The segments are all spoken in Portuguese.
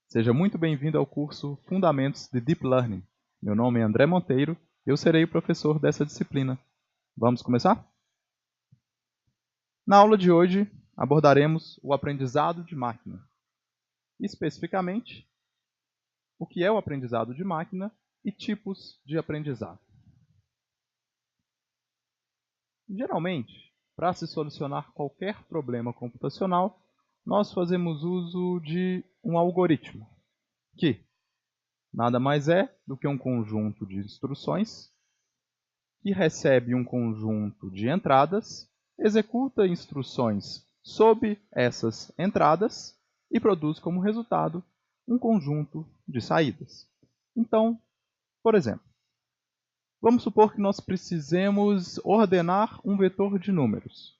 Seja muito bem-vindo ao curso Fundamentos de Deep Learning. Meu nome é André Monteiro e eu serei o professor dessa disciplina. Vamos começar? Na aula de hoje, abordaremos o aprendizado de máquina. Especificamente, o que é o aprendizado de máquina e tipos de aprendizado. Geralmente, para se solucionar qualquer problema computacional, nós fazemos uso de um algoritmo, que nada mais é do que um conjunto de instruções que recebe um conjunto de entradas, executa instruções sob essas entradas e produz como resultado um conjunto de saídas. Então, por exemplo, vamos supor que nós precisemos ordenar um vetor de números.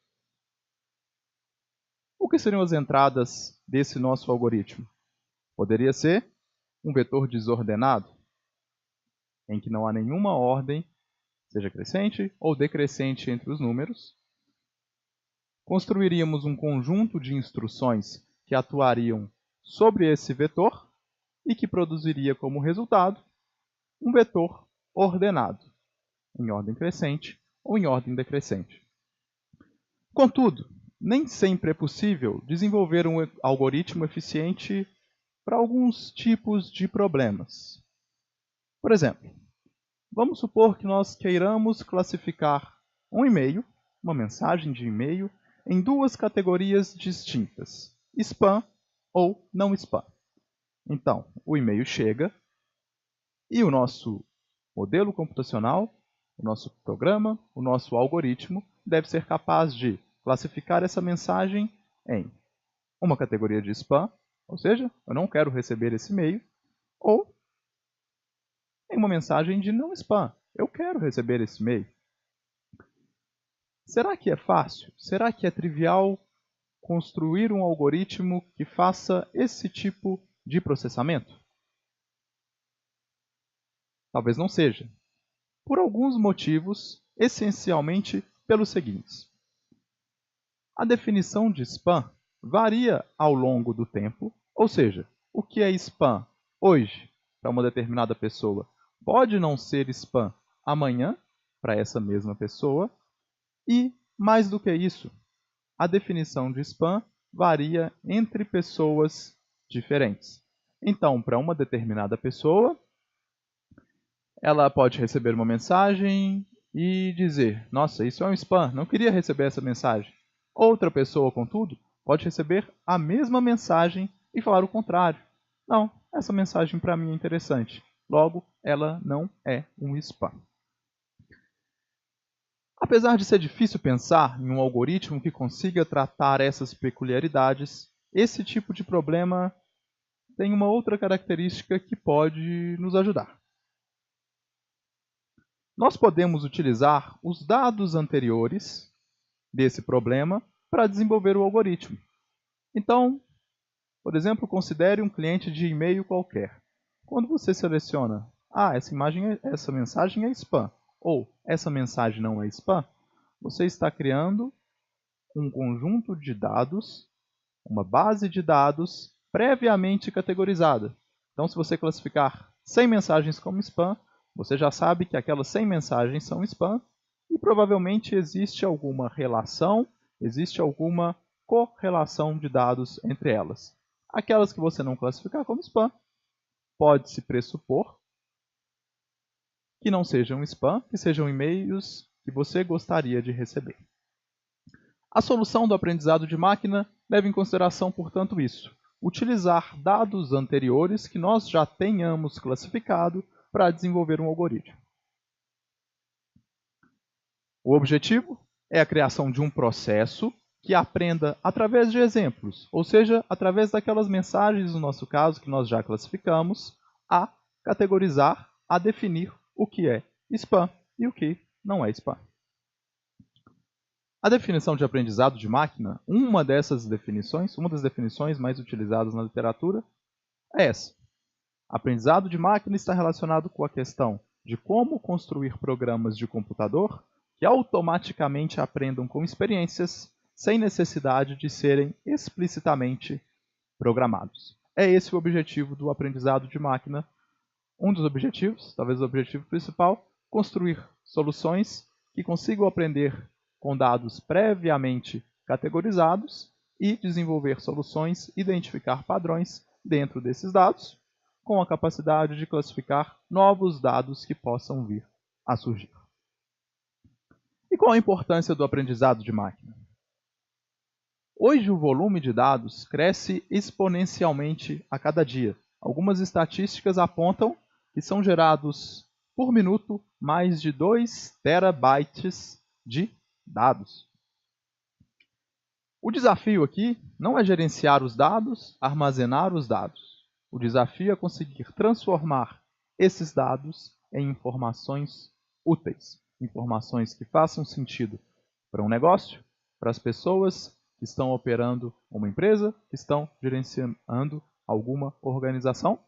O que seriam as entradas desse nosso algoritmo? Poderia ser um vetor desordenado, em que não há nenhuma ordem, seja crescente ou decrescente entre os números. Construiríamos um conjunto de instruções que atuariam sobre esse vetor e que produziria como resultado um vetor ordenado, em ordem crescente ou em ordem decrescente. Contudo, nem sempre é possível desenvolver um algoritmo eficiente para alguns tipos de problemas. Por exemplo, vamos supor que nós queiramos classificar um e-mail, uma mensagem de e-mail, em duas categorias distintas, spam ou não spam. Então, o e-mail chega e o nosso modelo computacional, o nosso programa, o nosso algoritmo deve ser capaz de classificar essa mensagem em uma categoria de spam, ou seja, eu não quero receber esse e-mail, ou em uma mensagem de não spam, eu quero receber esse e-mail. Será que é fácil? Será que é trivial construir um algoritmo que faça esse tipo de processamento? Talvez não seja. Por alguns motivos, essencialmente pelos seguintes. A definição de spam varia ao longo do tempo, ou seja, o que é spam hoje para uma determinada pessoa pode não ser spam amanhã para essa mesma pessoa, e, mais do que isso, a definição de spam varia entre pessoas diferentes. Então, para uma determinada pessoa, ela pode receber uma mensagem e dizer: nossa, isso é um spam, não queria receber essa mensagem. Outra pessoa, contudo, pode receber a mesma mensagem e falar o contrário. Não, essa mensagem para mim é interessante. Logo, ela não é um spam. Apesar de ser difícil pensar em um algoritmo que consiga tratar essas peculiaridades, esse tipo de problema tem uma outra característica que pode nos ajudar. Nós podemos utilizar os dados anteriores desse problema para desenvolver o algoritmo. Então, por exemplo, considere um cliente de e-mail qualquer. Quando você seleciona, essa mensagem é spam, ou essa mensagem não é spam, você está criando um conjunto de dados, uma base de dados previamente categorizada. Então, se você classificar 100 mensagens como spam, você já sabe que aquelas 100 mensagens são spam e provavelmente existe alguma relação, existe alguma correlação de dados entre elas. Aquelas que você não classificar como spam, pode-se pressupor que não sejam spam, que sejam e-mails que você gostaria de receber. A solução do aprendizado de máquina leva em consideração, portanto, isso: utilizar dados anteriores que nós já tenhamos classificado para desenvolver um algoritmo. O objetivo é a criação de um processo que aprenda através de exemplos, ou seja, através daquelas mensagens, no nosso caso, que nós já classificamos, a categorizar, a definir o que é spam e o que não é spam. A definição de aprendizado de máquina, uma das definições mais utilizadas na literatura, é essa. Aprendizado de máquina está relacionado com a questão de como construir programas de computador que automaticamente aprendam com experiências sem necessidade de serem explicitamente programados. é esse o objetivo do aprendizado de máquina. Um dos objetivos, talvez o objetivo principal, construir soluções que consigam aprender com dados previamente categorizados e desenvolver soluções, identificar padrões dentro desses dados, com a capacidade de classificar novos dados que possam vir a surgir. E qual a importância do aprendizado de máquina? Hoje o volume de dados cresce exponencialmente a cada dia. Algumas estatísticas apontam que são gerados por minuto mais de 2 terabytes de dados. O desafio aqui não é gerenciar os dados, armazenar os dados. O desafio é conseguir transformar esses dados em informações úteis, informações que façam sentido para um negócio, para as pessoas que estão operando uma empresa, que estão gerenciando alguma organização,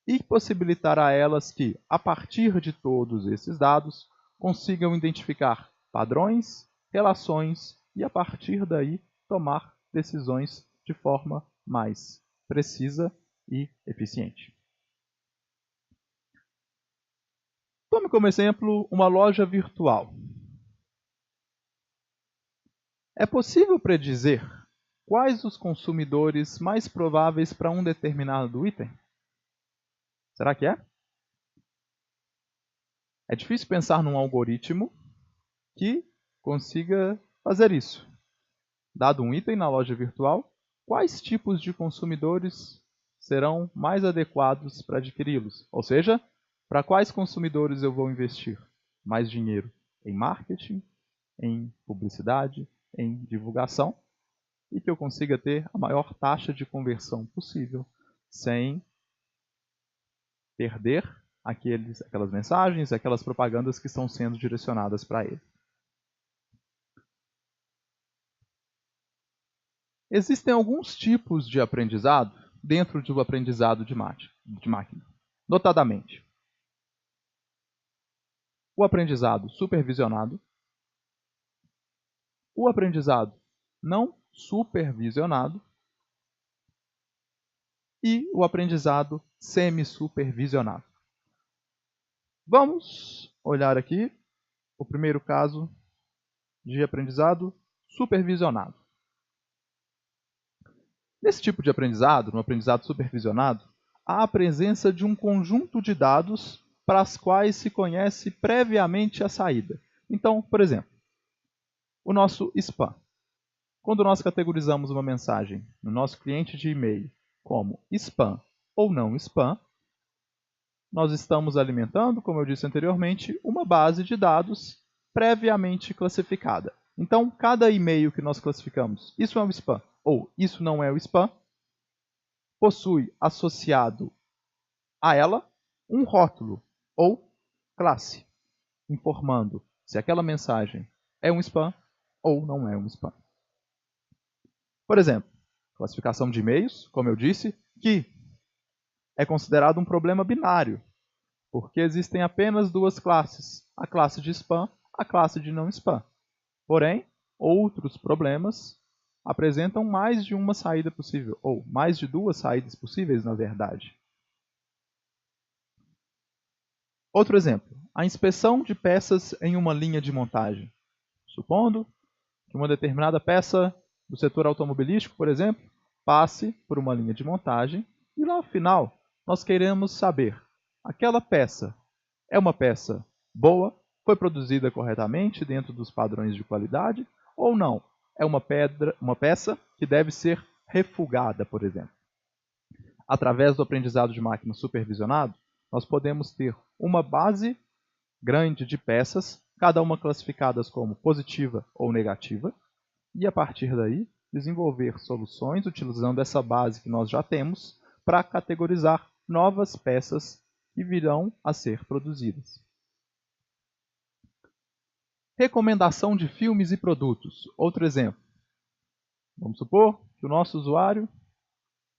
e possibilitar a elas que, a partir de todos esses dados, consigam identificar padrões, relações e, a partir daí, tomar decisões de forma mais precisa e eficiente. Tome como exemplo uma loja virtual. É possível predizer quais os consumidores mais prováveis para um determinado item? Será que é? É difícil pensar num algoritmo que consiga fazer isso. Dado um item na loja virtual, quais tipos de consumidores serão mais adequados para adquiri-los? Ou seja, para quais consumidores eu vou investir mais dinheiro? Em marketing, em publicidade, em divulgação, e que eu consiga ter a maior taxa de conversão possível, sem perder aquelas mensagens, aquelas propagandas que estão sendo direcionadas para ele. Existem alguns tipos de aprendizado dentro do aprendizado de máquina. Notadamente, o aprendizado supervisionado, o aprendizado não supervisionado e o aprendizado semi-supervisionado. Vamos olhar aqui o primeiro caso de aprendizado supervisionado. Nesse tipo de aprendizado, no aprendizado supervisionado, há a presença de um conjunto de dados para as quais se conhece previamente a saída. Então, por exemplo, o nosso spam. Quando nós categorizamos uma mensagem no nosso cliente de e-mail como spam ou não spam, nós estamos alimentando, como eu disse anteriormente, uma base de dados previamente classificada. Então, cada e-mail que nós classificamos, isso é um spam ou isso não é o spam, possui associado a ela um rótulo ou classe, informando se aquela mensagem é um spam ou não é um spam. Por exemplo, classificação de e-mails, como eu disse, que é considerado um problema binário, porque existem apenas duas classes, a classe de spam, a classe de não spam. Porém, outros problemas apresentam mais de uma saída possível, ou mais de duas saídas possíveis, na verdade. Outro exemplo, a inspeção de peças em uma linha de montagem. Supondo que uma determinada peça do setor automobilístico, por exemplo, passe por uma linha de montagem e lá no final nós queremos saber, aquela peça é uma peça boa, foi produzida corretamente dentro dos padrões de qualidade ou não? É uma peça que deve ser refugada, por exemplo. Através do aprendizado de máquina supervisionado, nós podemos ter uma base grande de peças, cada uma classificadas como positiva ou negativa, e a partir daí desenvolver soluções utilizando essa base que nós já temos para categorizar novas peças que virão a ser produzidas. Recomendação de filmes e produtos. Outro exemplo. Vamos supor que o nosso usuário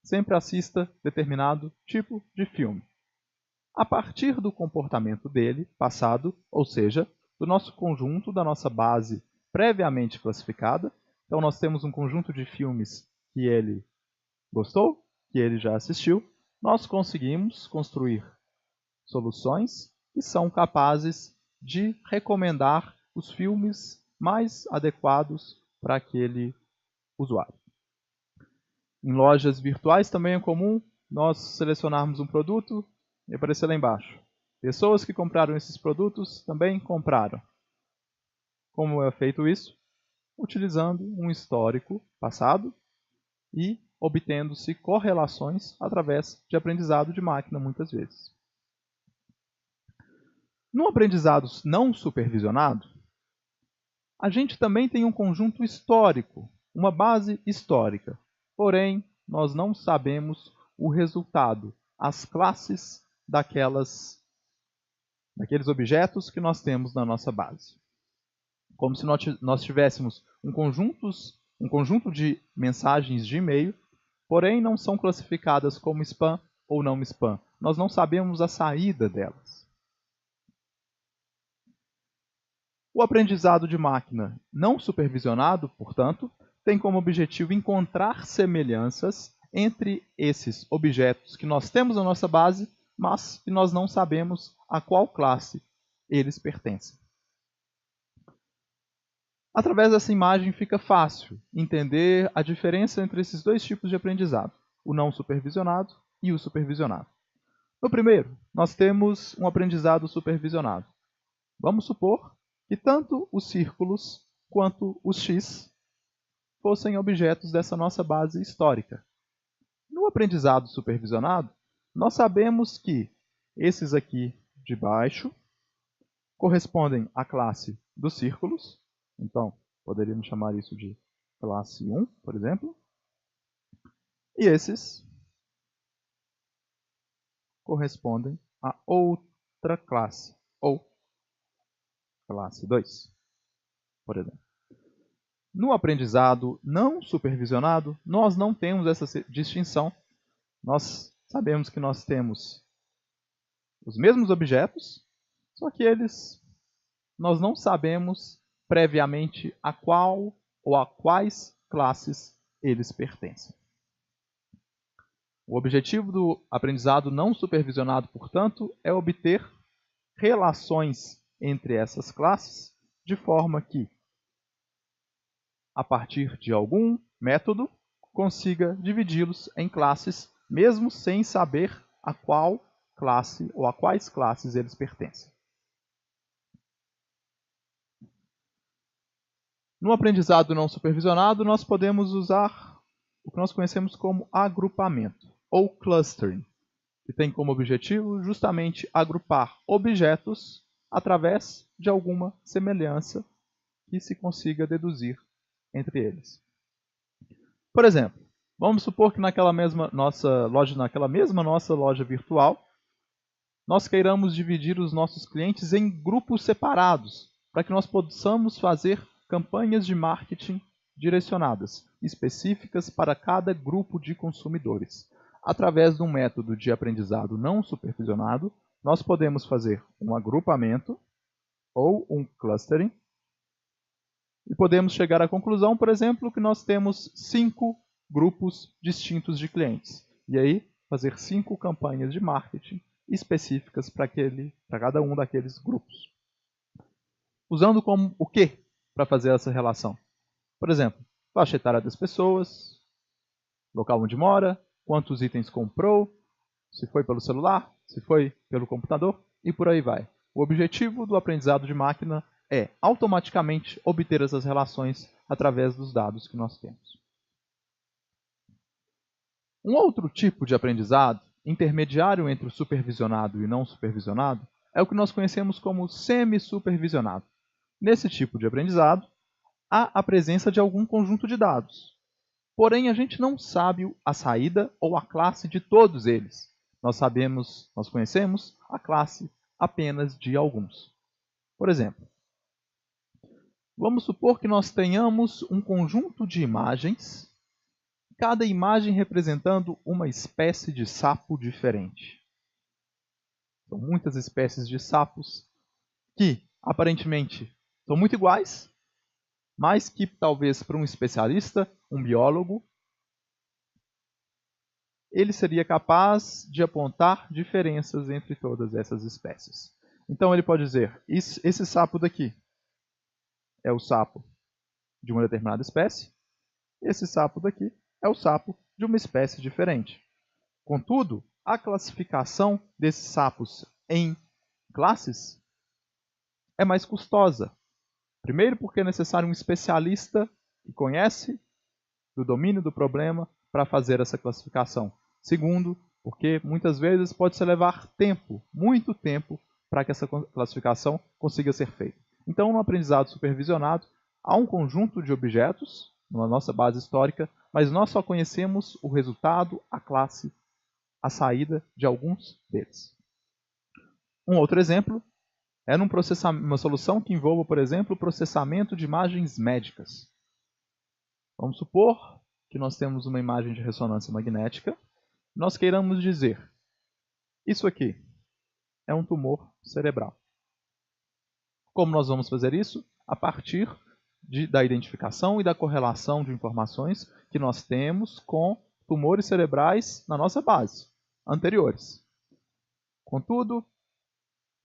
sempre assista determinado tipo de filme. A partir do comportamento dele, passado, ou seja, do nosso conjunto, da nossa base previamente classificada. Então nós temos um conjunto de filmes que ele gostou, que ele já assistiu, nós conseguimos construir soluções que são capazes de recomendar os filmes mais adequados para aquele usuário. Em lojas virtuais também é comum nós selecionarmos um produto e aparecer lá embaixo. Pessoas que compraram esses produtos também compraram. Como é feito isso? Utilizando um histórico passado e obtendo-se correlações através de aprendizado de máquina, muitas vezes. No aprendizado não supervisionado, a gente também tem um conjunto histórico, uma base histórica. Porém, nós não sabemos o resultado, as classes daqueles objetos que nós temos na nossa base. Como se nós tivéssemos um conjunto de mensagens de e-mail, porém não são classificadas como spam ou não spam. Nós não sabemos a saída delas. O aprendizado de máquina não supervisionado, portanto, tem como objetivo encontrar semelhanças entre esses objetos que nós temos na nossa base, mas que nós não sabemos a qual classe eles pertencem. Através dessa imagem fica fácil entender a diferença entre esses dois tipos de aprendizado, o não supervisionado e o supervisionado. No primeiro, nós temos um aprendizado supervisionado. Vamos supor que tanto os círculos quanto os X fossem objetos dessa nossa base histórica. No aprendizado supervisionado, nós sabemos que esses aqui de baixo correspondem à classe dos círculos. Então, poderíamos chamar isso de classe 1, por exemplo. E esses correspondem a outra classe, ou classe 2, por exemplo. No aprendizado não supervisionado, nós não temos essa distinção. Nós sabemos que nós temos os mesmos objetos, só que nós não sabemos previamente a qual ou a quais classes eles pertencem. O objetivo do aprendizado não supervisionado, portanto, é obter relações entre essas classes de forma que, a partir de algum método, consiga dividi-los em classes, mesmo sem saber a qual classe ou a quais classes eles pertencem. No aprendizado não supervisionado, nós podemos usar o que nós conhecemos como agrupamento, ou clustering, que tem como objetivo justamente agrupar objetos através de alguma semelhança que se consiga deduzir entre eles. Por exemplo, vamos supor que naquela mesma nossa loja virtual, nós queiramos dividir os nossos clientes em grupos separados, para que nós possamos fazer campanhas de marketing direcionadas, específicas para cada grupo de consumidores. Através de um método de aprendizado não supervisionado, nós podemos fazer um agrupamento ou um clustering e podemos chegar à conclusão, por exemplo, que nós temos 5 grupos distintos de clientes. E aí, fazer 5 campanhas de marketing específicas para cada um daqueles grupos. Usando como o que para fazer essa relação? Por exemplo, faixa etária das pessoas, local onde mora, quantos itens comprou, se foi pelo celular, se foi pelo computador e por aí vai. O objetivo do aprendizado de máquina é automaticamente obter essas relações através dos dados que nós temos. Um outro tipo de aprendizado, intermediário entre o supervisionado e não supervisionado, é o que nós conhecemos como semi-supervisionado. Nesse tipo de aprendizado, há a presença de algum conjunto de dados. Porém, a gente não sabe a saída ou a classe de todos eles. Nós conhecemos a classe apenas de alguns. Por exemplo, vamos supor que nós tenhamos um conjunto de imagens, cada imagem representando uma espécie de sapo diferente. São muitas espécies de sapos que, aparentemente, são muito iguais, mas que talvez para um especialista, um biólogo, ele seria capaz de apontar diferenças entre todas essas espécies. Então ele pode dizer, esse sapo daqui é o sapo de uma determinada espécie, esse sapo daqui é o sapo de uma espécie diferente. Contudo, a classificação desses sapos em classes é mais custosa. Primeiro, porque é necessário um especialista que conhece do domínio do problema para fazer essa classificação. Segundo, porque muitas vezes pode se levar tempo, muito tempo, para que essa classificação consiga ser feita. Então, no aprendizado supervisionado, há um conjunto de objetos na nossa base histórica, mas nós só conhecemos o resultado, a classe, a saída de alguns deles. Um outro exemplo é uma solução que envolva, por exemplo, o processamento de imagens médicas. Vamos supor que nós temos uma imagem de ressonância magnética, nós queiramos dizer, isso aqui é um tumor cerebral. Como nós vamos fazer isso? A partir da identificação e da correlação de informações que nós temos com tumores cerebrais na nossa base, anteriores. Contudo,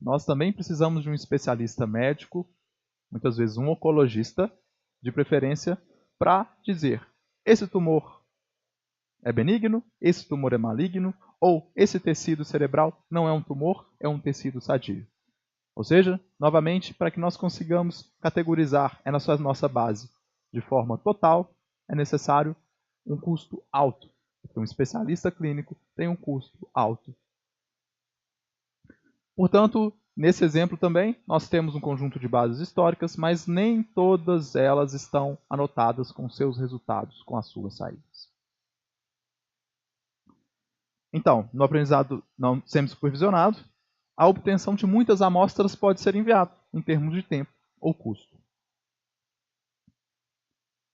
nós também precisamos de um especialista médico, muitas vezes um oncologista, de preferência, para dizer, esse tumor é benigno, esse tumor é maligno, ou esse tecido cerebral não é um tumor, é um tecido sadio. Ou seja, novamente, para que nós consigamos categorizar essa nossa base de forma total, é necessário um custo alto. Porque um especialista clínico tem um custo alto. Portanto, nesse exemplo também, nós temos um conjunto de bases históricas, mas nem todas elas estão anotadas com seus resultados, com as suas saídas. Então, no aprendizado não semi-supervisionado, a obtenção de muitas amostras pode ser inviável em termos de tempo ou custo.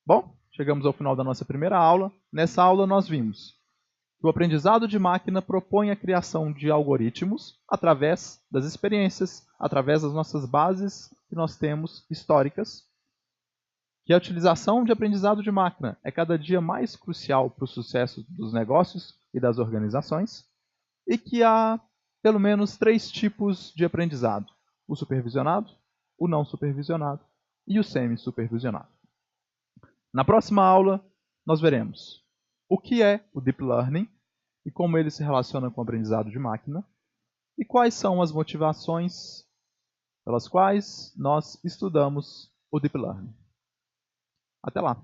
Bom, chegamos ao final da nossa primeira aula. Nessa aula nós vimos que o aprendizado de máquina propõe a criação de algoritmos através das experiências, através das nossas bases que nós temos históricas, que a utilização de aprendizado de máquina é cada dia mais crucial para o sucesso dos negócios e das organizações, e que há pelo menos 3 tipos de aprendizado: o supervisionado, o não supervisionado e o semi-supervisionado. Na próxima aula, nós veremos o que é o Deep Learning e como ele se relaciona com o aprendizado de máquina, e quais são as motivações pelas quais nós estudamos o Deep Learning. Até lá!